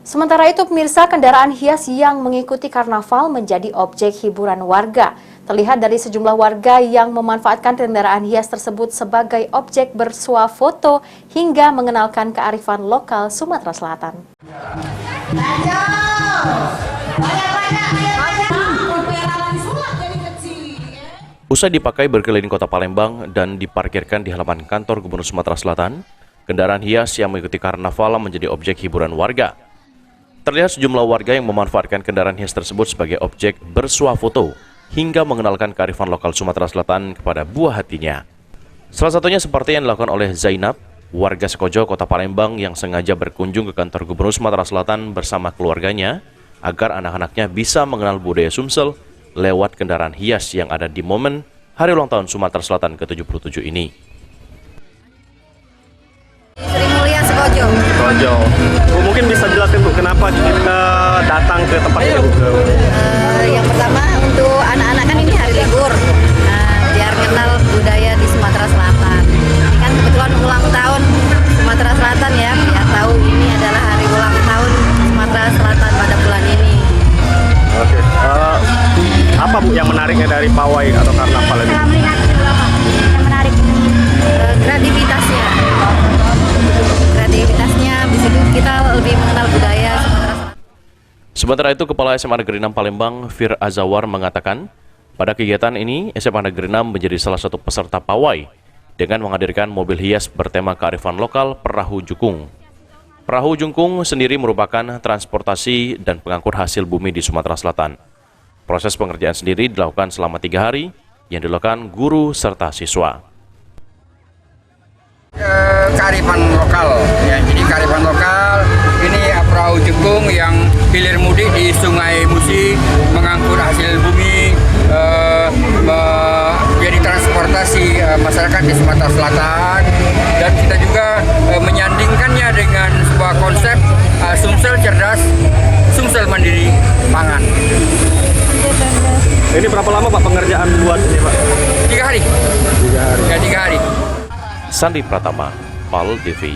Sementara itu, pemirsa, kendaraan hias yang mengikuti karnaval menjadi objek hiburan warga. Terlihat dari sejumlah warga yang memanfaatkan kendaraan hias tersebut sebagai objek bersuah foto hingga mengenalkan kearifan lokal Sumatera Selatan. Usai dipakai berkeliling kota Palembang dan diparkirkan di halaman kantor Gubernur Sumatera Selatan, kendaraan hias yang mengikuti karnaval menjadi objek hiburan warga. Terlihat sejumlah warga yang memanfaatkan kendaraan hias tersebut sebagai objek bersuah foto hingga mengenalkan kearifan lokal Sumatera Selatan kepada buah hatinya. Salah satunya seperti yang dilakukan oleh Zainab, warga Sekojo, Kota Palembang yang sengaja berkunjung ke kantor Gubernur Sumatera Selatan bersama keluarganya agar anak-anaknya bisa mengenal budaya Sumsel lewat kendaraan hias yang ada di momen Hari Ulang Tahun Sumatera Selatan ke-77 ini. Sri Mulia Sekojo. Mungkin bisa jelasin Bu, kenapa kita datang ke tempat ini Bu? Yang pertama untuk anak-anak kan ini hari libur, biar kenal budaya di Sumatera Selatan. Ini kan kebetulan ulang tahun Sumatera Selatan ya, biar tahu ini adalah hari ulang tahun Sumatera Selatan pada bulan ini. Oke. Apa Bu yang menariknya dari pawai atau karnaval ini? Yang menarik kreativitasnya. Di situ kita lebih mengenal budaya Sumatera Selatan. Sementara itu, Kepala SMA Negeri 6 Palembang, Fir Azawar, mengatakan pada kegiatan ini SMA Negeri 6 menjadi salah satu peserta pawai dengan menghadirkan mobil hias bertema kearifan lokal Perahu Jukung. Perahu Jukung sendiri merupakan transportasi dan pengangkut hasil bumi di Sumatera Selatan. Proses pengerjaan sendiri dilakukan selama 3 hari yang dilakukan guru serta siswa. Kearifan lokal ya, jadi kearifan lokal ini perahu jukung yang hilir mudik di Sungai Musi mengangkut hasil bumi, jadi transportasi masyarakat di Sumatera Selatan, dan kita juga menyandingkannya dengan sebuah konsep Sumsel cerdas, Sumsel mandiri pangan. Ini berapa lama Pak pengerjaan buat ini Pak? 3 hari. 3 hari. Ya, 3 hari. Sandi Pratama, PAL TV.